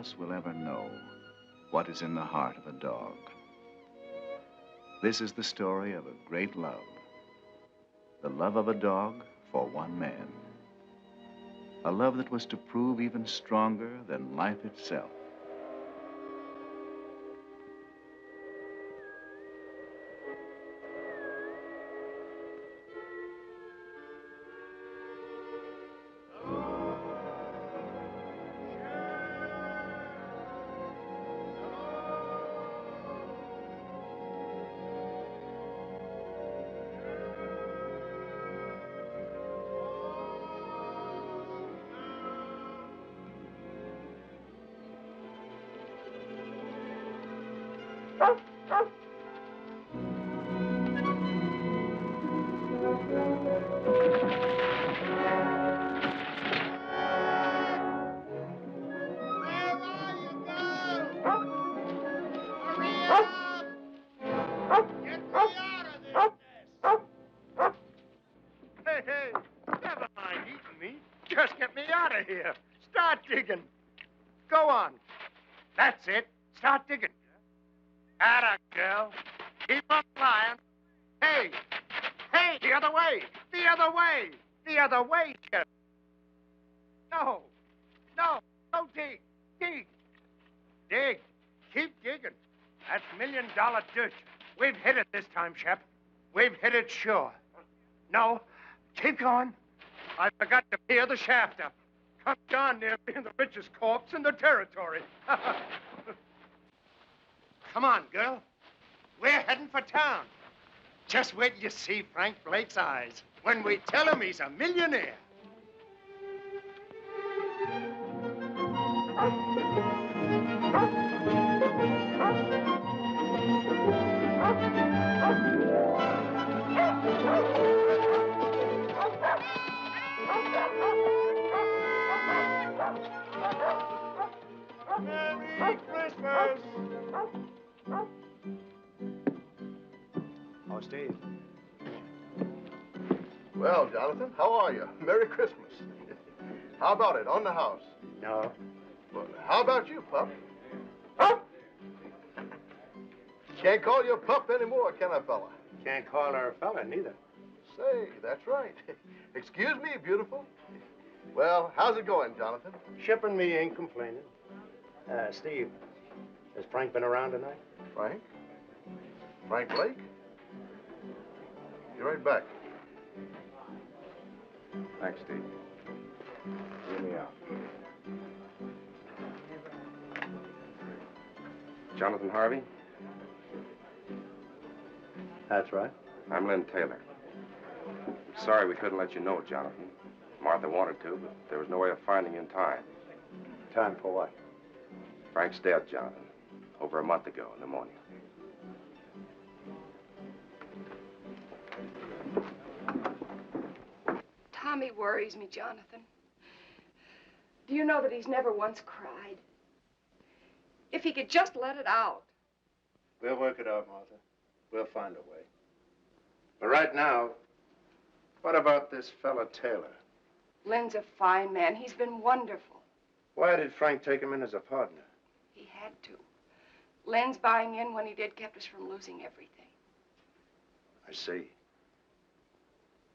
us will ever know what is in the heart of a dog. This is the story of a great love. The love of a dog for one man. A love that was to prove even stronger than life itself. Here. Start digging. Go on. That's it. Start digging. Atta, girl. Keep on flying. Hey. Hey, the other way. The other way. The other way, Shep. No. No. Don't dig. Dig. Dig. Keep digging. That's $1 million dirt. We've hit it this time, Shep. We've hit it sure. No. Keep going. I forgot to peer the shaft up. I'm darn near being the richest corpse in the territory. Come on, girl. We're heading for town. Just wait till you see Frank Blake's eyes when we tell him he's a millionaire. Merry Christmas! Oh, Steve. Well, Jonathan, how are you? Merry Christmas. How about it, on the house? No. Well, how about you, pup? Pup! Can't call you a pup anymore, can I, fella? Can't call her a fella, neither. Say, that's right. Excuse me, beautiful. Well, how's it going, Jonathan? Shep and me ain't complaining. Steve, has Frank been around tonight? Frank? Frank Blake? Be right back. Thanks, Steve. Hear me out. Jonathan Harvey? That's right. I'm Len Taylor. Sorry we couldn't let you know, Jonathan. Martha wanted to, but there was no way of finding you in time. Time for what? Frank's dead, Jonathan. Over a month ago, pneumonia. Tommy worries me, Jonathan. Do you know that he's never once cried? If he could just let it out. We'll work it out, Martha. We'll find a way. But right now, what about this fella Taylor? Len's a fine man. He's been wonderful. Why did Frank take him in as a partner? He had to. Len's buying in when he did kept us from losing everything. I see.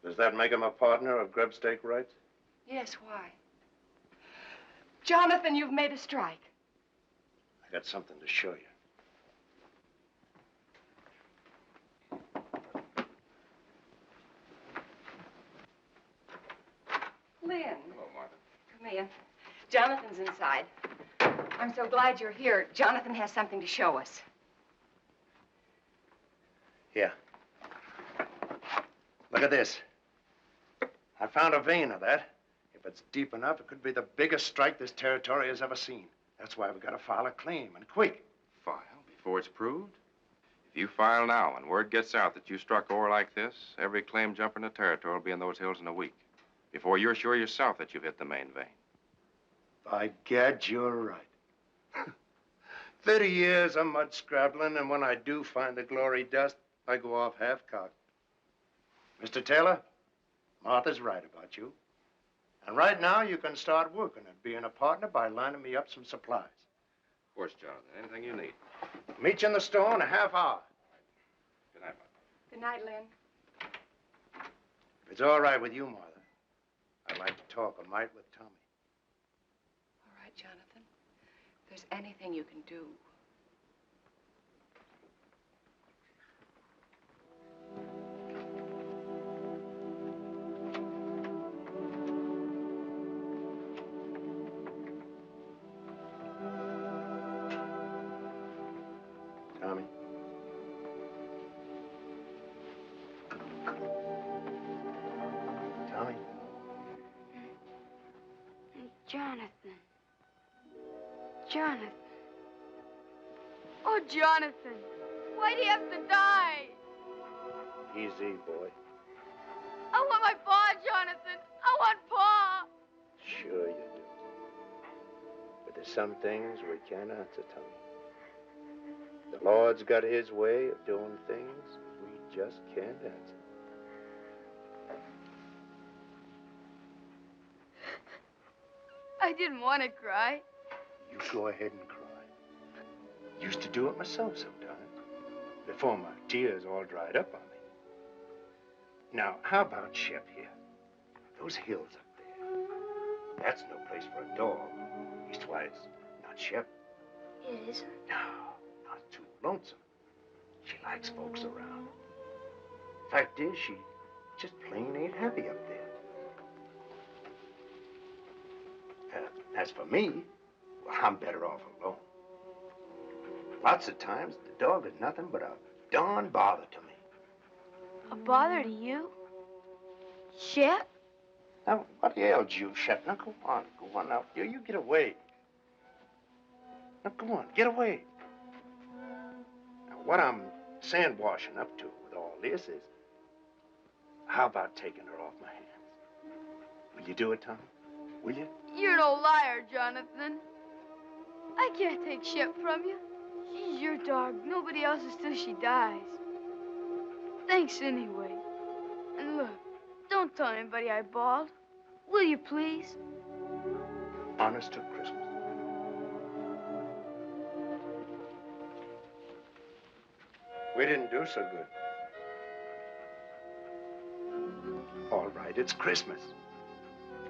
Does that make him a partner of grub stake rights? Yes, why? Jonathan, you've made a strike. I got something to show you. Len. Hello, Martha. Come in. Jonathan's inside. I'm so glad you're here. Jonathan has something to show us. Here. Look at this. I found a vein of that. If it's deep enough, it could be the biggest strike this territory has ever seen. That's why we've got to file a claim, and quick. File before it's proved? If you file now and word gets out that you struck ore like this, every claim jumper in the territory will be in those hills in a week. Before you're sure yourself that you've hit the main vein. By gad, you're right. 30 years of mud scrabbling, and when I do find the glory dust, I go off half-cocked. Mr. Taylor, Martha's right about you. And right now, you can start working at being a partner by lining me up some supplies. course, Jonathan. Anything you need. Meet you in the store in a half hour. Good night, Mother. Good night, Lynn. If it's all right with you, Martha, I'd like to talk a mite with Tommy. All right, Jonathan. If there's anything you can do. Tommy. Tommy. Jonathan. Jonathan. Oh, Jonathan. Why'd he have to die? Easy, boy. I want my paw, Jonathan. I want paw. Sure you do. But there's some things we can't answer, Tommy. The Lord's got his way of doing things we just can't answer. I didn't want to cry. You go ahead and cry. Used to do it myself sometimes, before my tears all dried up on me. Now, how about Shep here? Those hills up there. That's no place for a dog. Leastwise, not Shep. It isn't. No, not too lonesome. She likes folks around. Fact is, she just plain ain't happy up there. As for me, well, I'm better off alone. Lots of times, the dog is nothing but a darn bother to me. A bother to you? Shep? Now, what ails you, Shep? Now, go on now. You get away. Now, go on, get away. Now, what I'm sandwashing up to with all this is, how about taking her off my hands? Will you do it, Tommy? Will you? You're no liar, Jonathan. I can't take Shep from you. She's your dog. Nobody else's till she dies. Thanks anyway. And look, don't tell anybody I bawled. Will you, please? Honest to Christmas. We didn't do so good. All right, it's Christmas.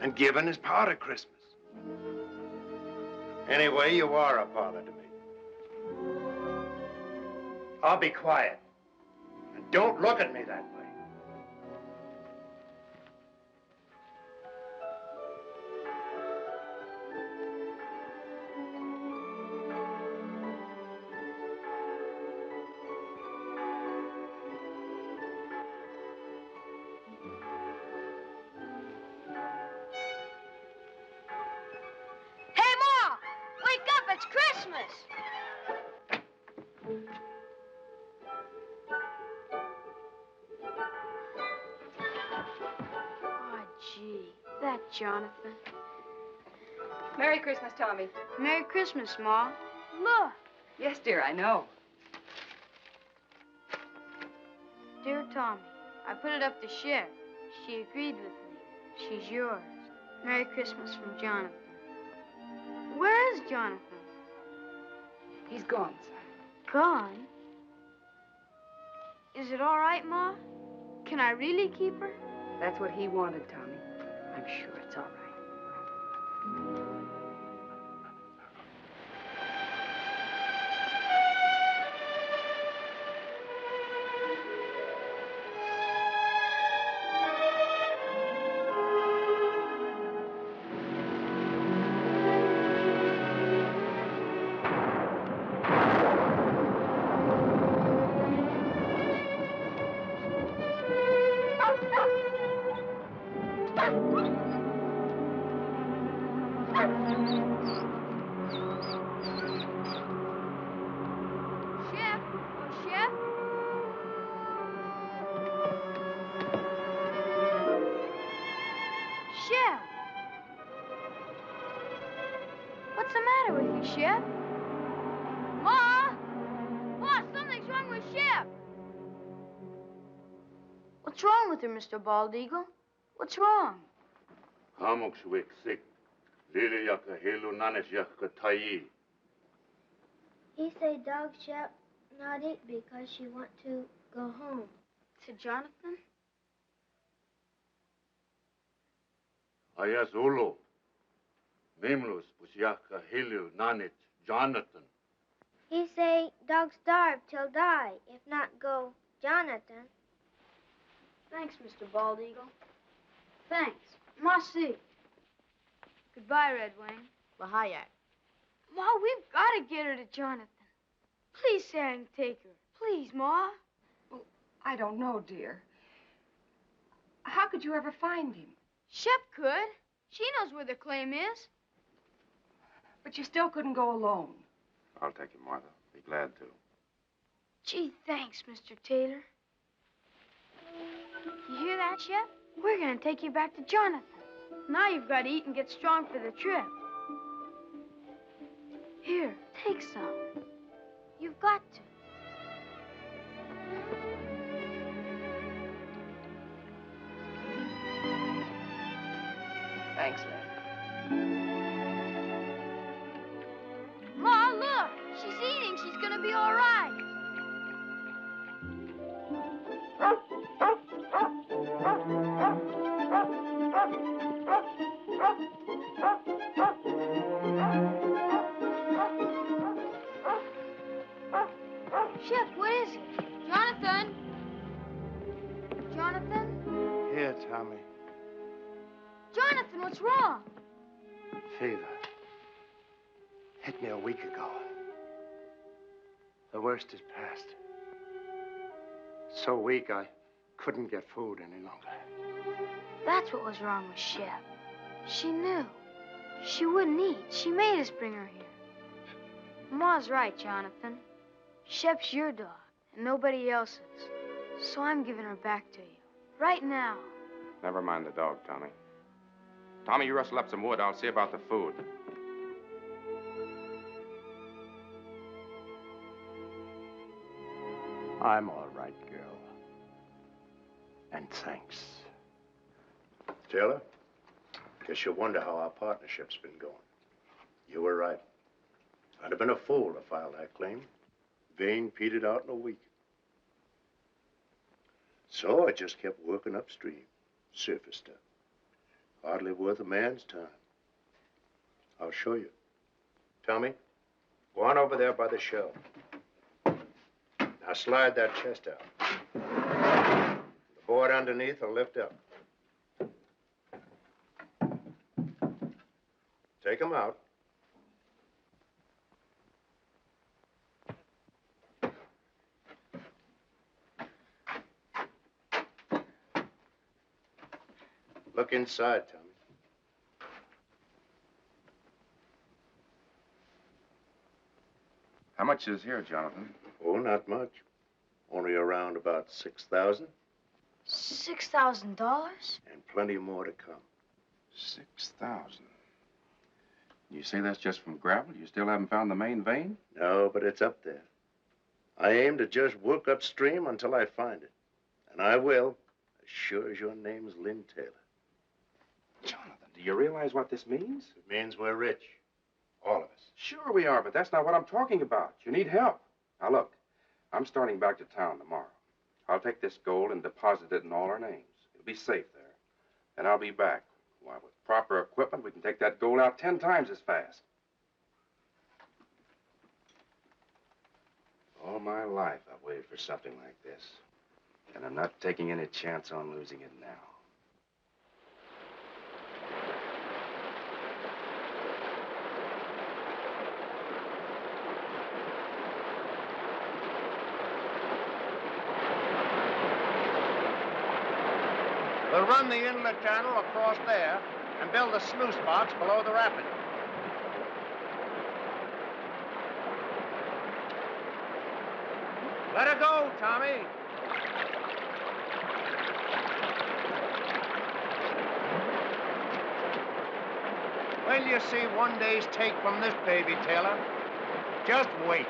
And giving is part of Christmas. Anyway, you are a bother to me. I'll be quiet. And don't look at me that way. Hey, Ma! Wake up, it's Christmas! Oh, gee, that Jonathan. Merry Christmas, Tommy. Merry Christmas, Ma. Look. Yes, dear, I know. Dear Tommy, I put it up to Shep. She agreed with me. She's yours. Merry Christmas from Jonathan. Where is Jonathan? He's gone, son. Gone? Is it all right, Ma? Can I really keep her? That's what he wanted, Tommy. I'm sure it's all right. Shep? Oh, Shep? Shep! What's the matter with you, Shep? Ma! Ma, something's wrong with Shep! What's wrong with her, Mr. Bald Eagle? What's wrong? Hamok shwek sik. Lili yaka helu nanesh yaka tayi. He say dog Shep not eat because she want to go home. To Jonathan? Aya Zulu. Mimlus, Busyaka, Hilu, Nanit, Jonathan. He say dog starve till die, if not go Jonathan. Thanks, Mr. Bald Eagle. Thanks. Merci. Goodbye, Red Wing. Lahayak. Ma, we've got to get her to Jonathan. Please say I can take her. Please, Ma. Well, I don't know, dear. How could you ever find him? Shep could. She knows where the claim is. But you still couldn't go alone. I'll take him, Martha. Be glad to. Gee, thanks, Mr. Taylor. You hear that, Shep? We're going to take you back to Jonathan. Now you've got to eat and get strong for the trip. Here, take some. You've got to. Thanks, Len. Ma, look! She's eating. She's going to be all right. Shep, what is it? Jonathan? Jonathan? Here, Tommy. Jonathan, what's wrong? Fever. Hit me a week ago. The worst is past. So weak I couldn't get food any longer. That's what was wrong with Shep. She knew. She wouldn't eat. She made us bring her here. Ma's right, Jonathan. Shep's your dog, and nobody else's. So I'm giving her back to you. Right now. Never mind the dog, Tommy. Tommy, you rustle up some wood. I'll see about the food. I'm all right, girl. And thanks. Taylor, guess you wonder how our partnership's been going. You were right. I'd have been a fool to file that claim. Vein petered out in a week. So I just kept working upstream. Surface stuff. Hardly worth a man's time. I'll show you. Tommy, go on over there by the shelf. Now slide that chest out. The board underneath will lift up. Take them out. Look inside, Tommy. How much is here, Jonathan? Oh, not much. Only around about 6,000. $6,000? And plenty more to come. 6,000. You say that's just from gravel? You still haven't found the main vein? No, but it's up there. I aim to just work upstream until I find it. And I will, as sure as your name's Lynn Taylor. Jonathan, do you realize what this means? It means we're rich. All of us. Sure we are, but that's not what I'm talking about. You need help. Now, look, I'm starting back to town tomorrow. I'll take this gold and deposit it in all our names. It'll be safe there. And I'll be back. Why, with proper equipment, we can take that gold out 10 times as fast. All my life, I've waited for something like this. And I'm not taking any chance on losing it now. We'll run the inlet channel across there and build a sluice box below the rapid. Let her go, Tommy. Wait till you see one day's take from this baby, Taylor. Just wait.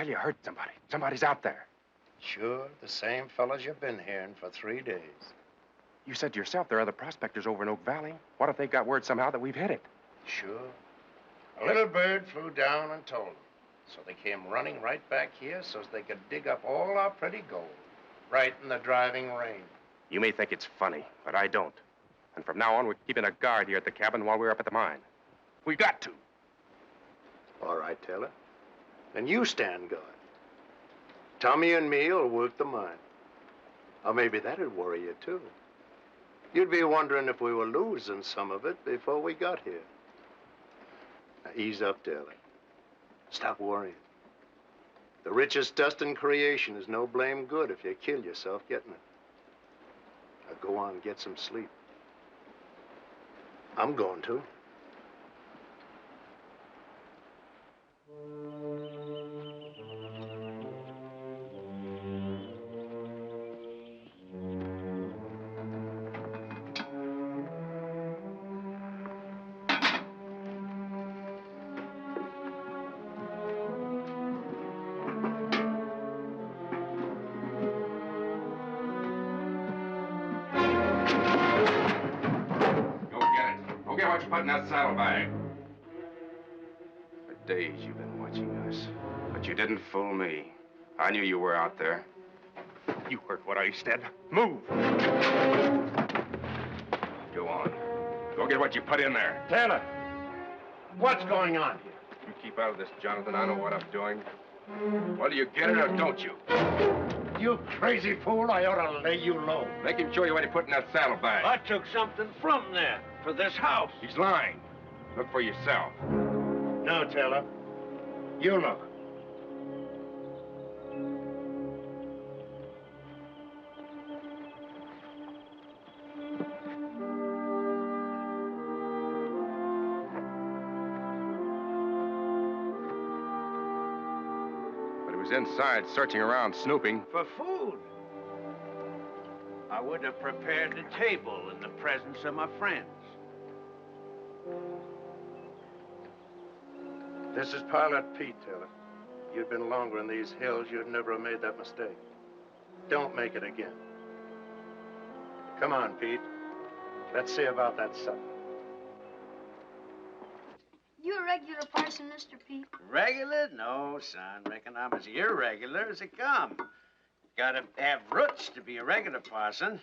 tell you hurt somebody. Somebody's out there. Sure, the same fellas you've been hearing for 3 days. You said to yourself there are other prospectors over in Oak Valley. What if they got word somehow that we've hit it? Sure. A little bird flew down and told them. So they came running right back here so they could dig up all our pretty gold. Right in the driving rain. You may think it's funny, but I don't. And from now on, we're keeping a guard here at the cabin while we're up at the mine. We got to. All right, Taylor. Then you stand guard. Tommy and me will work the mine. Or maybe that'd worry you, too. You'd be wondering if we were losing some of it before we got here. Now, ease up, Taylor. Stop worrying. The richest dust in creation is no blame good if you kill yourself getting it. Now, go on, get some sleep. I'm going to. Go get what you put in that saddlebag. For days you've been watching us, but you didn't fool me. I knew you were out there. You heard what I said. Move! Go on. Go get what you put in there. Taylor, what's going on here? You keep out of this, Jonathan. I know what I'm doing. Whether you get it or don't you. You crazy fool, I ought to lay you low. Make him show you what he put in that saddlebag. I took something from there for this house. He's lying. Look for yourself. No, Taylor. You look. But he was inside, searching around, snooping. For food. I would have prepared the table in the presence of my friends. This is Pilot Pete, Taylor. If you'd been longer in these hills, you'd never have made that mistake. Don't make it again. Come on, Pete. Let's see about that supper. You a regular parson, Mr. Pete? Regular? No, son. Reckon I'm as irregular as it come. Gotta have roots to be a regular parson.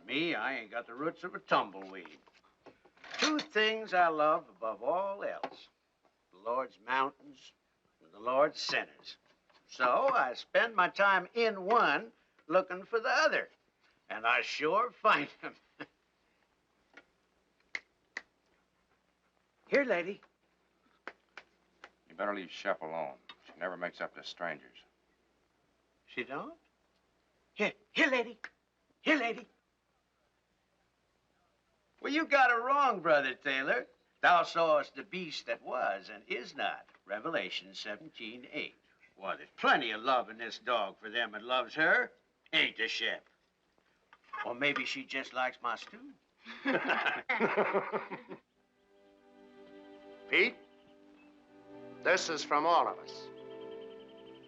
Me, I ain't got the roots of a tumbleweed. 2 things I love above all else. The Lord's mountains and the Lord's sinners. So I spend my time in one looking for the other. And I sure find them. Here, lady. You better leave Shep alone. She never makes up to strangers. She don't? Here, lady. Here, lady. Well, you got it wrong, Brother Taylor. Thou sawest the beast that was and is not. Revelation 17:8. Well, there's plenty of love in this dog for them that loves her. Ain't there, Shep? Or maybe she just likes my stew. Pete, this is from all of us.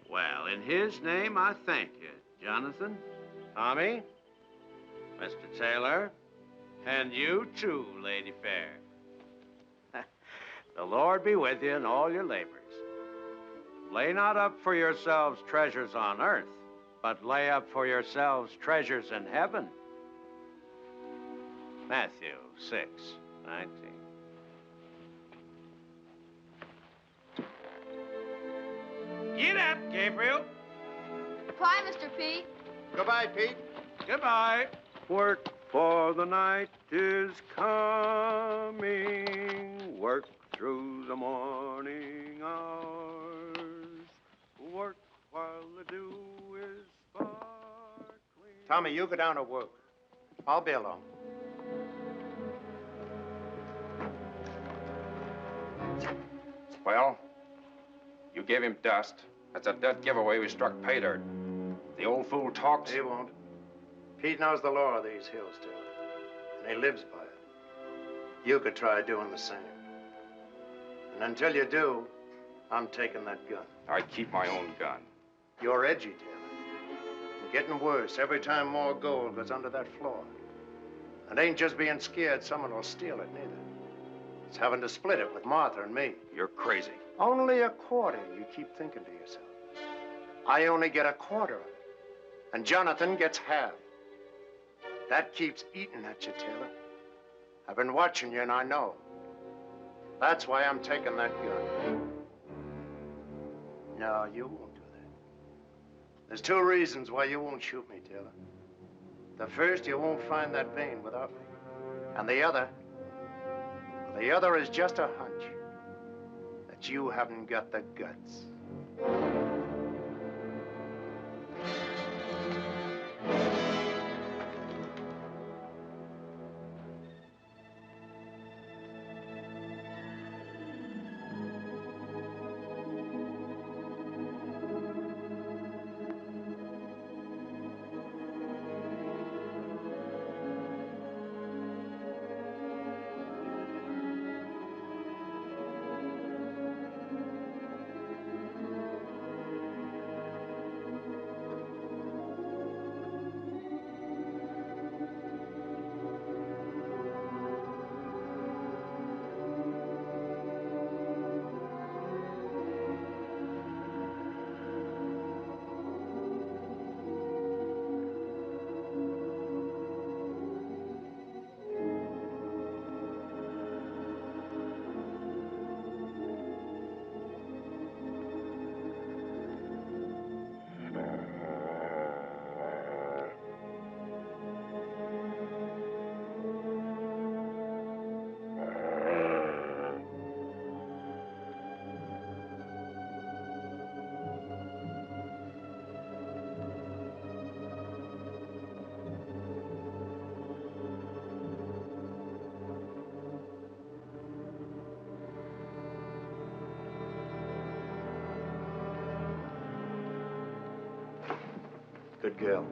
Well, in his name, I thank you, Jonathan, Tommy, Mr. Taylor, and you too, Lady Fair. The Lord be with you in all your labors. Lay not up for yourselves treasures on earth, but lay up for yourselves treasures in heaven. Matthew 6:19. Get up, Gabriel. Bye, Mr. Pete. Goodbye, Pete. Goodbye. Work, for the night is coming. Work through the morning hours. Work while the dew is sparkling. Tommy, you go down to work. I'll be along. Well, you gave him dust. That's a dead giveaway we struck pay dirt. The old fool talks. He won't. Pete knows the law of these hills, Taylor, and he lives by it. You could try doing the same. And until you do, I'm taking that gun. I keep my own gun. You're edgy, Taylor. And getting worse every time more gold goes under that floor. And ain't just being scared someone will steal it, neither. It's having to split it with Martha and me. You're crazy. Only a quarter, you keep thinking to yourself. I only get a quarter of it. And Jonathan gets half. That keeps eating at you, Taylor. I've been watching you and I know. That's why I'm taking that gun. No, you won't do that. There's two reasons why you won't shoot me, Taylor. The first, you won't find that vein without me. And the other is just a hunch that you haven't got the guts. Good girl.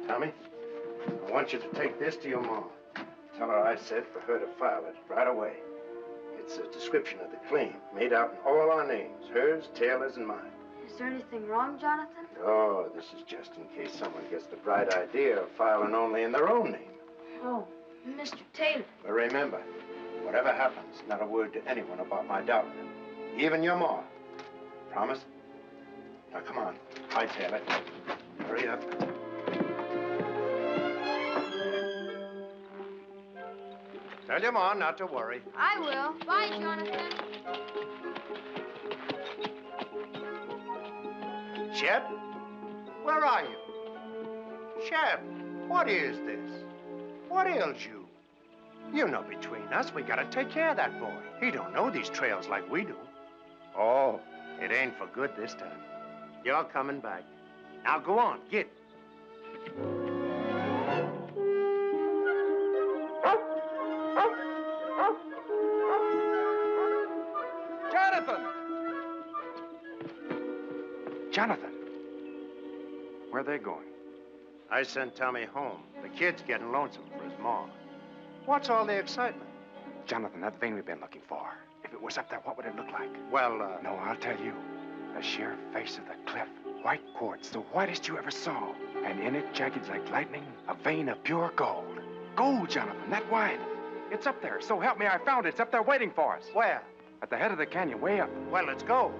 Tommy, I want you to take this to your mom. Tell her I said for her to file it right away. It's a description of the claim, made out in all our names, hers, Taylor's, and mine. Is there anything wrong, Jonathan? Oh, this is just in case someone gets the bright idea of filing only in their own name. Oh, Mr. Taylor. But remember, whatever happens, not a word to anyone about my dowry. Even your ma. Promise? Now, come on. Hi, Taylor. Hurry up. Tell your ma not to worry. I will. Bye, Jonathan. Shep? Where are you? Shep, what is this? What ails you? You know between us, we gotta take care of that boy. He don't know these trails like we do. Oh, it ain't for good this time. You're coming back. Now go on, get. Jonathan. Where are they going? I sent Tommy home. The kid's getting lonesome for his ma. What's all the excitement? Jonathan, that vein we've been looking for. If it was up there, what would it look like? Well, No, I'll tell you. The sheer face of the cliff. White quartz, the whitest you ever saw. And in it, jagged like lightning, a vein of pure gold. Gold, Jonathan, that wide. It's up there. So help me, I found it. It's up there waiting for us. Where? At the head of the canyon, way up. Well, let's go.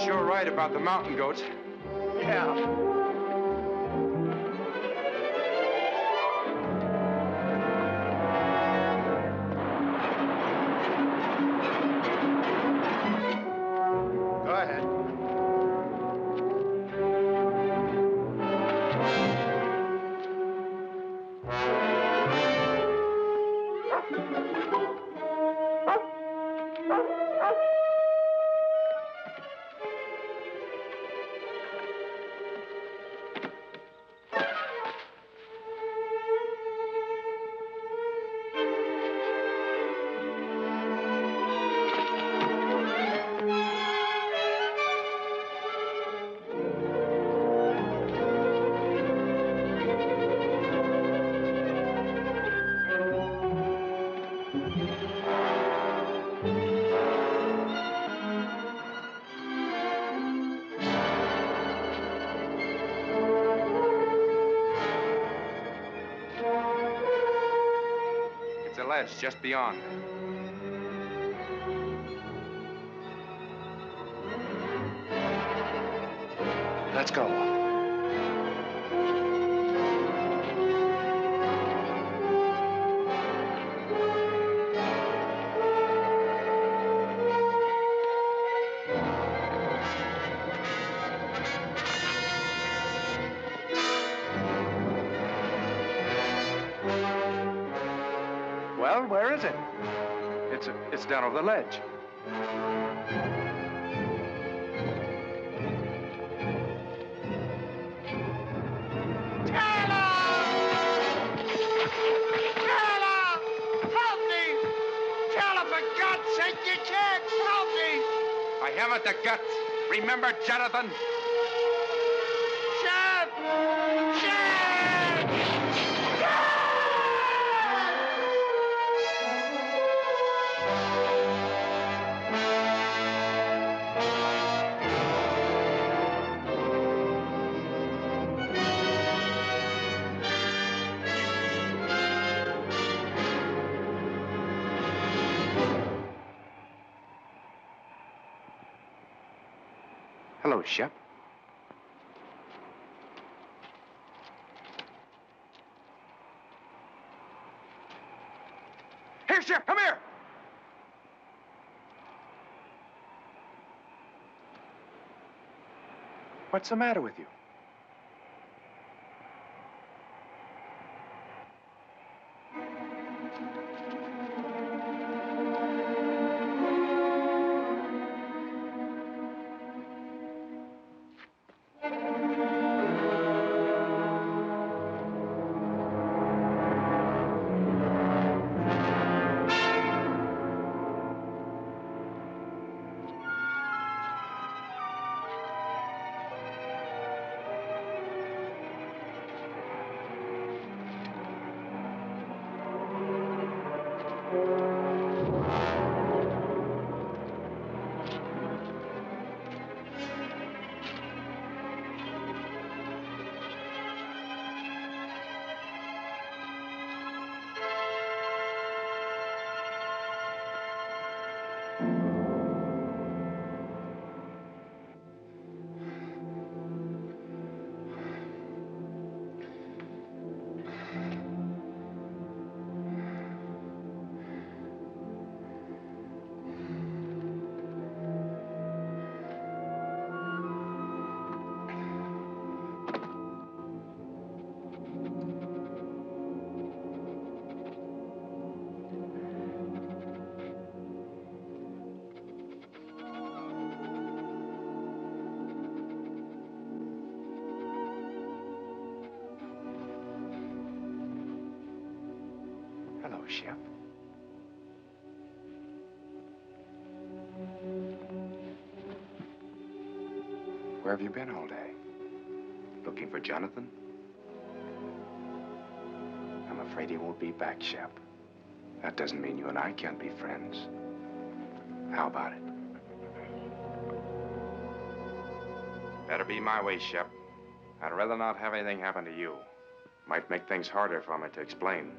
Sure right about the mountain goats. Yeah. Go ahead. It's a ledge just beyond. Let's go. Well, where is it? It's down over the ledge. I haven't the guts. Remember, Jonathan? Shep! Shep! Hello, Shep. Here, Shep, come here! What's the matter with you? Shep. Where have you been all day? Looking for Jonathan? I'm afraid he won't be back, Shep. That doesn't mean you and I can't be friends. How about it? Better be my way, Shep. I'd rather not have anything happen to you. Might make things harder for me to explain.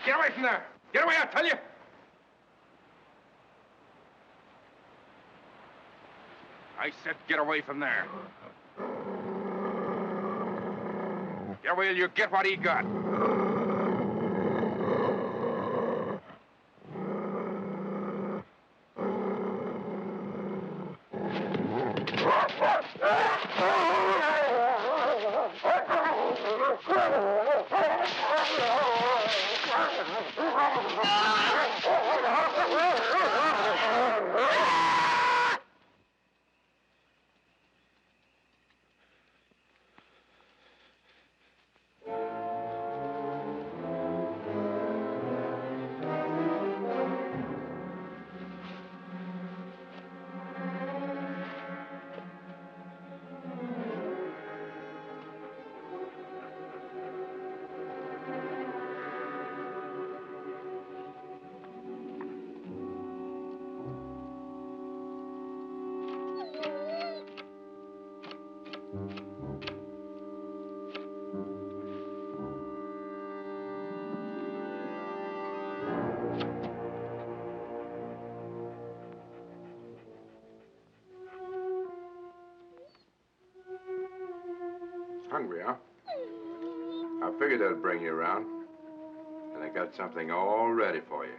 Get away from there! Get away, I tell you! I said get away from there. Get away or you get what he got. Hungry, huh? I figured I'd bring you around. And I got something all ready for you.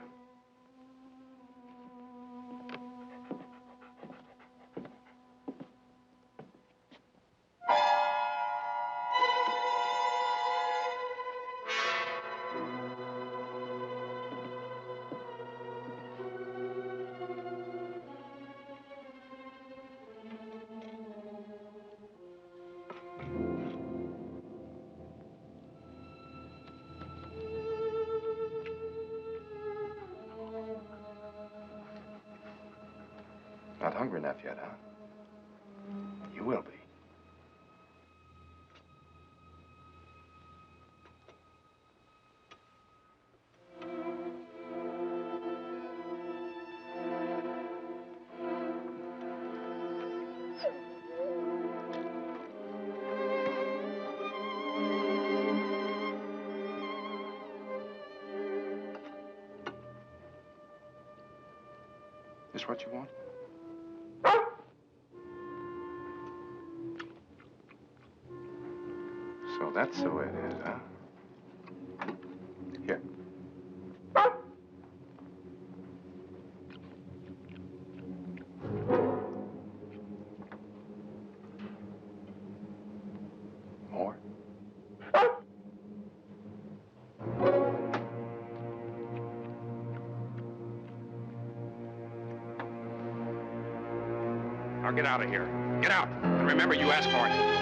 Not hungry enough yet, huh? You will be. This what you want? So that's the way it is, huh? Here. Now get out of here. Get out. And remember, you asked for it.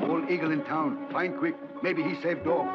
Old eagle in town. Find quick. Maybe he saved dog.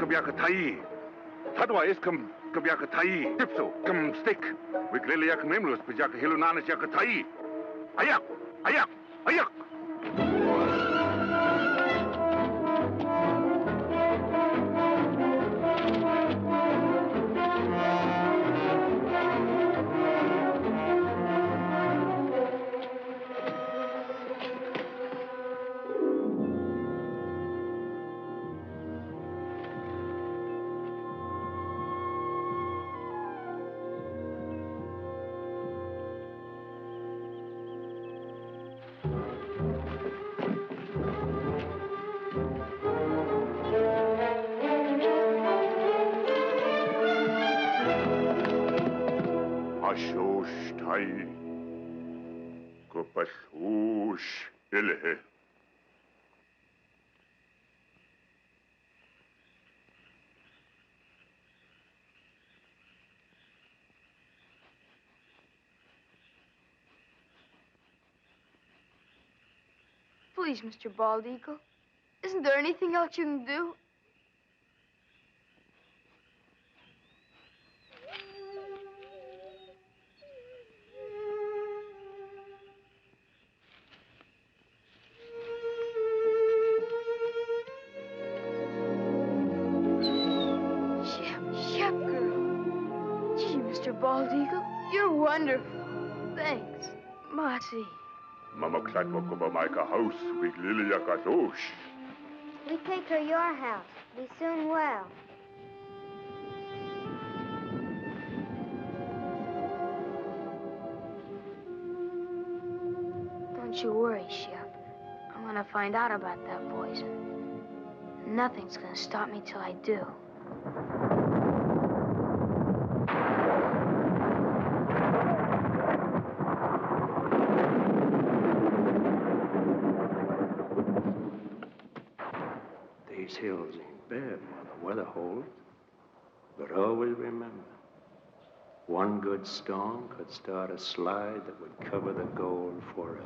Kabiakatai. Hadwa iskam kabiakatai. Tipso, kam stick. Wigliliak memlus, pajaka hilunanas yakatai. Ayak! Ayak! Ayak! Basush Ilhe. Please, Mr. Bald Eagle. Isn't there anything else you can do? Shep girl. Gee, Mr. Bald Eagle, you're wonderful. Thanks. Marty. Mama Klatwakova Micah house with Lilia Kazosh. We take her your house. Be soon well. Don't you worry, Shep. I'm gonna find out about that poison. Nothing's gonna stop me till I do. These hills ain't bad while the weather holds. But always remember, one good storm could start a slide that would cover the gold forever.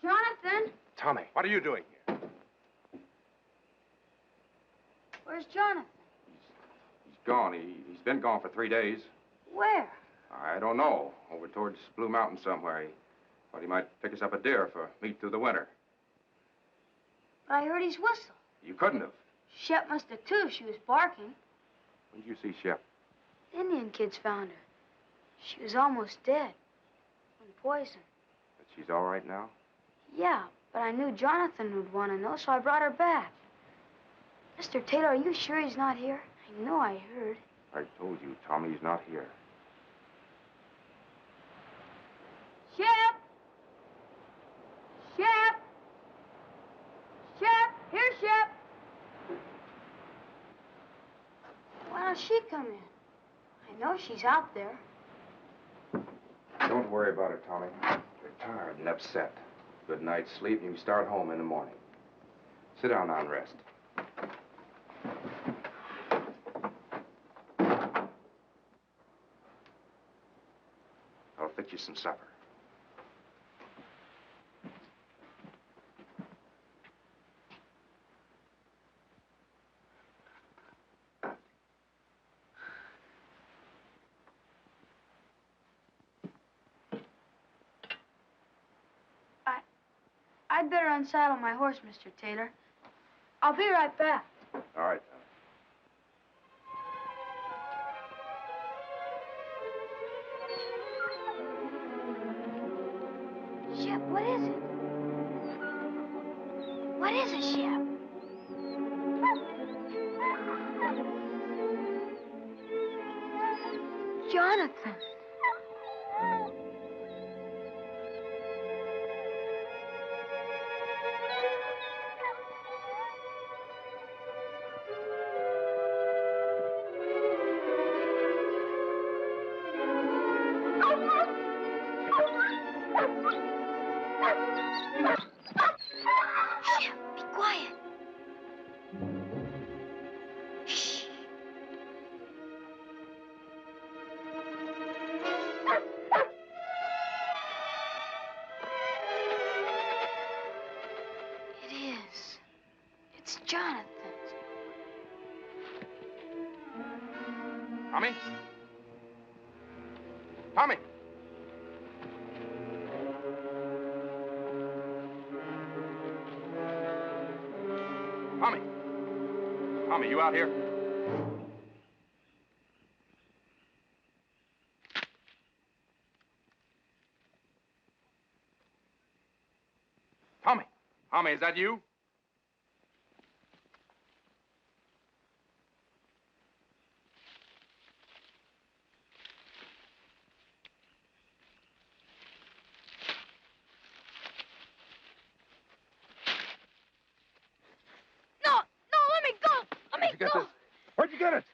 Jonathan? Tommy, what are you doing here? Where's Jonathan? He's gone. He's been gone for 3 days. Where? I don't know. Over towards Blue Mountain somewhere. He thought he might pick us up a deer for meat through the winter. But I heard his whistle. You couldn't have. Shep must have, too, if she was barking. When did you see Shep? The Indian kids found her. She was almost dead. From poison. But she's all right now? Yeah, But I knew Jonathan would want to know, so I brought her back. Mr. Taylor, are you sure he's not here? I know I heard. I told you, Tommy's not here. Shep! Shep! Shep! Here, Shep! Why don't she come in? I know she's out there. Don't worry about her, Tommy. You're tired and upset. Good night's sleep, and you can start home in the morning. Sit down now and rest. I'll fix you some supper. I'd better unsaddle my horse, Mr. Taylor. I'll be right back. All right, Tommy. Shep, what is it? What is it, Shep? Jonathan. Shep, be quiet. Shh. It is. It's Jonathan. Tommy? Tommy! Tommy! Tommy, you out here? Tommy! Tommy, is that you? No, let me go. Let me Where'd you get go. this? Where'd you get it?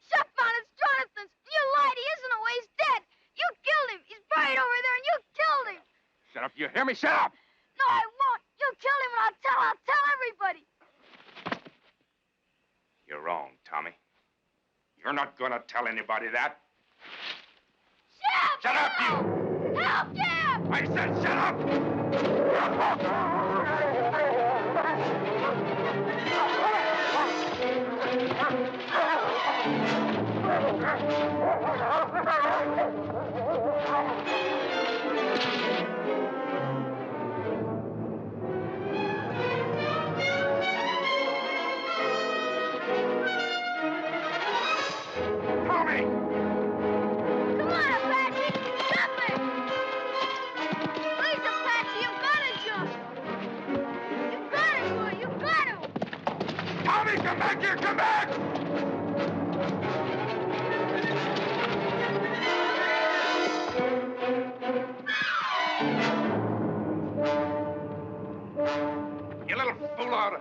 Shep found it's Jonathan's. You lied. He isn't away. He's dead. You killed him. He's buried over there, and you killed him. Shut up. You hear me? Shut up! No, I won't. You killed him, and I'll tell everybody. You're wrong, Tommy. You're not gonna tell anybody that. Shep! Shut up, you! Help, Shep! I said shut up! Tommy! Come on, Apache! Jump it! Please, Apache, you've got to jump! You've got to, boy! You've got to! Tommy, come back here! Come back! You little fool out of...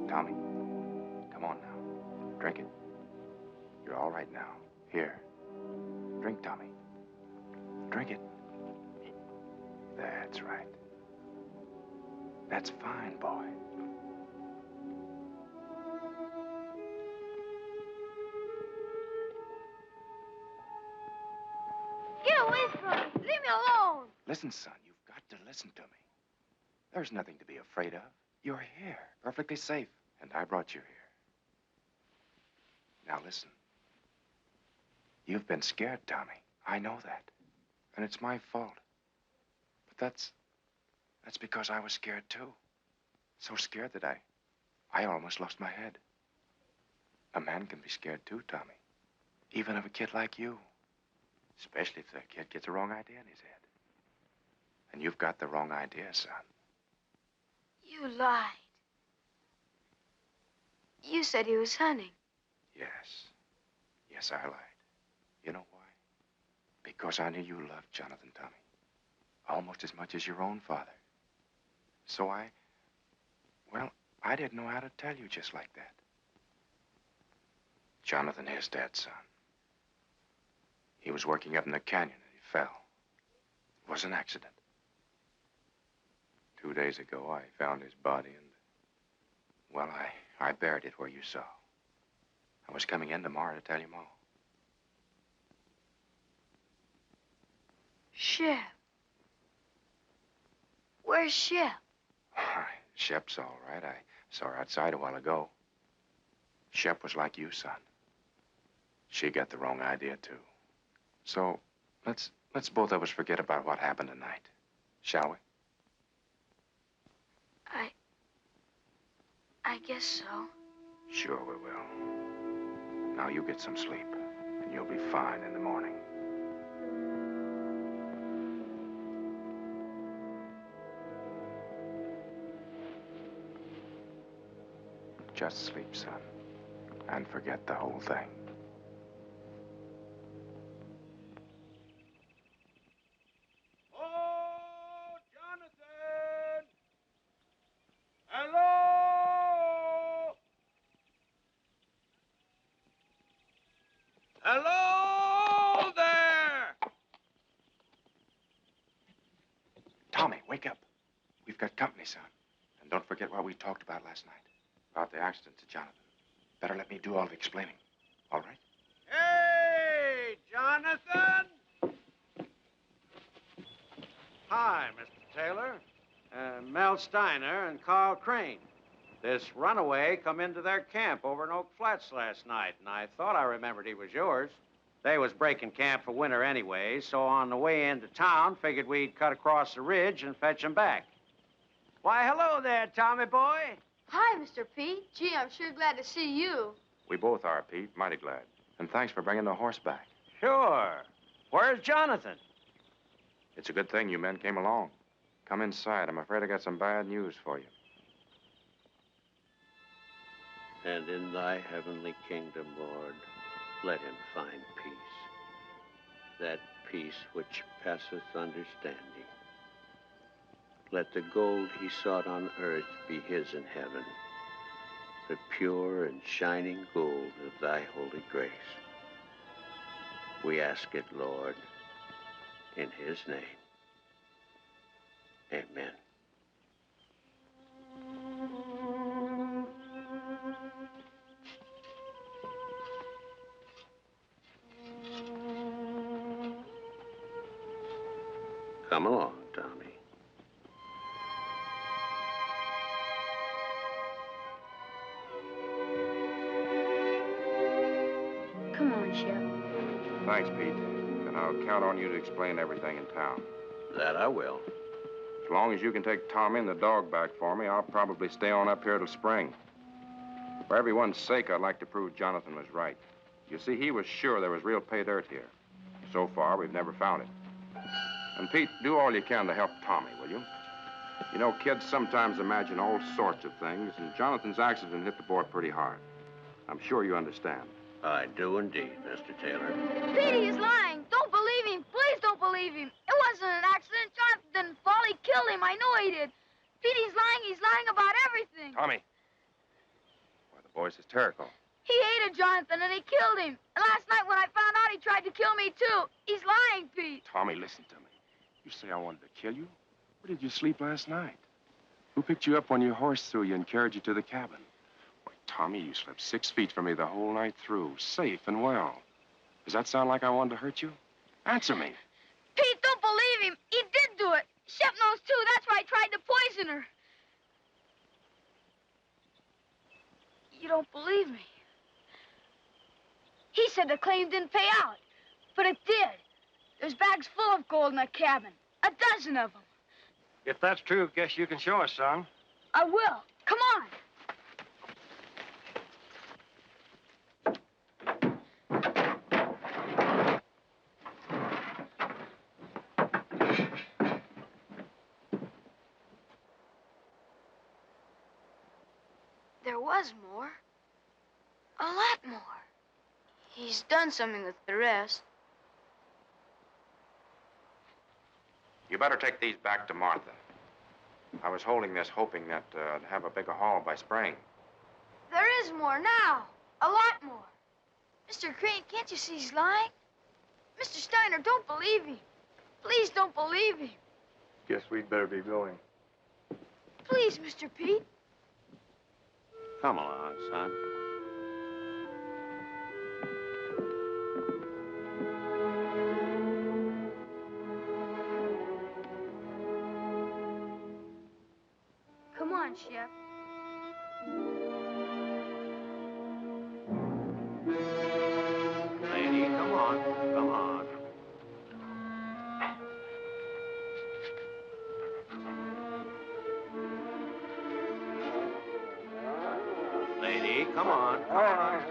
Tommy, Drink it. You're all right now. Here. Drink, Tommy. Drink it. That's right. That's fine, boy. Get away from me. Leave me alone. Listen, son, you've got to listen to me. There's nothing to be afraid of. You're here, perfectly safe, and I brought you here. Now listen. You've been scared, Tommy. I know that. And it's my fault. But that's because I was scared, too. So scared that I almost lost my head. A man can be scared, too, Tommy. Even of a kid like you. Especially if the kid gets the wrong idea in his head. And you've got the wrong idea, son. You lied. You said he was hunting. Yes. Yes, I lied. You know why? Because I knew you loved Jonathan, Tommy. Almost as much as your own father. So I didn't know how to tell you just like that. Jonathan is dead, son. He was working up in the canyon and he fell. It was an accident. 2 days ago, I found his body and, well, I buried it where you saw. I was coming in tomorrow to tell you more. Shep. Where's Shep? Shep's all right. I saw her outside a while ago. Shep was like you, son. She got the wrong idea, too. So, let's both of us forget about what happened tonight. Shall we? I guess so. Sure we will. Now you get some sleep, and you'll be fine in the morning. Just sleep, son, and forget the whole thing. Oh, Jonathan! Hello! Hello there! Tommy, wake up. We've got company, son. And don't forget what we talked about last night. About the accident to Jonathan. Better let me do all the explaining. All right? Hey, Jonathan! Hi, Mr. Taylor. Mel Steiner and Carl Crane. This runaway come into their camp over in Oak Flats last night, and I thought I remembered he was yours. They was breaking camp for winter anyway, so on the way into town, figured we'd cut across the ridge and fetch him back. Why, hello there, Tommy boy. Hi, Mr. Pete. Gee, I'm sure glad to see you. We both are, Pete. Mighty glad. And thanks for bringing the horse back. Sure. Where's Jonathan? It's a good thing you men came along. Come inside. I'm afraid I got some bad news for you. And in thy heavenly kingdom, Lord, let him find peace. That peace which passeth understanding. Let the gold he sought on earth be his in heaven, the pure and shining gold of thy holy grace. We ask it, Lord, in his name. Amen. Come along, Tommy. Come on, Shep. Thanks, Pete. And I'll count on you to explain everything in town. That I will. As long as you can take Tommy and the dog back for me, I'll probably stay on up here till spring. For everyone's sake, I'd like to prove Jonathan was right. You see, he was sure there was real pay dirt here. So far, we've never found it. And Pete, do all you can to help Tommy, will you? You know, kids sometimes imagine all sorts of things, and Jonathan's accident hit the boy pretty hard. I'm sure you understand. I do indeed, Mr. Taylor. Petey is lying. Don't believe him. Please don't believe him. It wasn't an accident. Jonathan didn't fall. He killed him. I know he did. Petey's lying. He's lying about everything. Tommy. Why, the boy's hysterical. He hated Jonathan, and he killed him. And last night when I found out, he tried to kill me, too. He's lying, Pete. Tommy, listen to me. You say I wanted to kill you? Where did you sleep last night? Who picked you up when your horse threw you and carried you to the cabin? Why, Tommy, you slept 6 feet from me the whole night through, safe and well. Does that sound like I wanted to hurt you? Answer me. Pete, don't believe him. He did do it. Shep knows, too. That's why I tried to poison her. You don't believe me. He said the claim didn't pay out, but it did. There's bags full of gold in the cabin, a dozen of them. If that's true, guess you can show us, son. I will. Come on. There was more. A lot more. He's done something with the rest. You better take these back to Martha. I was holding this hoping that I'd have a bigger haul by spring. There is more now. A lot more. Mr. Crane, can't you see he's lying? Mr. Steiner, don't believe him. Please don't believe him. Guess we'd better be going. Please, Mr. Pete. Come along, son. Come on, Shep. Lady, come on. Come on. Lady, come on. Come on.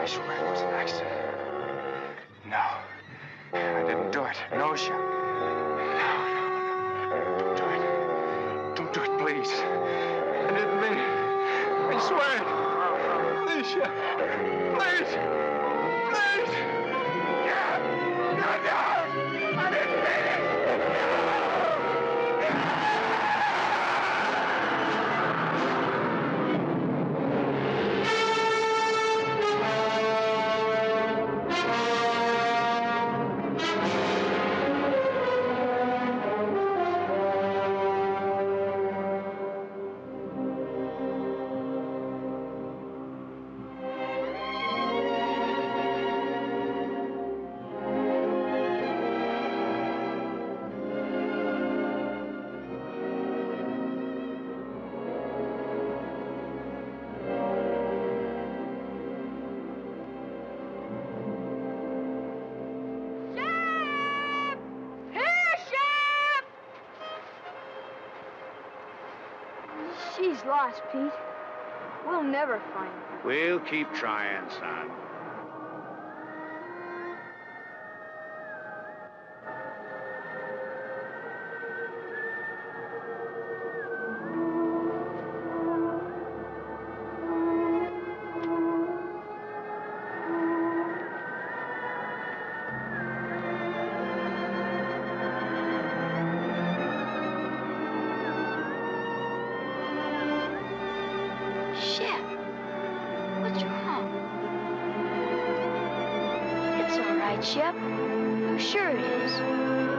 I swear it was an accident. No. I didn't do it. No, Shep. No. Don't do it. Don't do it, please. I didn't mean it. I swear it. Please, Shep. Please. Please. No. I didn't mean it. She's lost, Pete. We'll never find her. We'll keep trying, son. Shep, what's wrong? It's all right, Shep. I'm sure it is.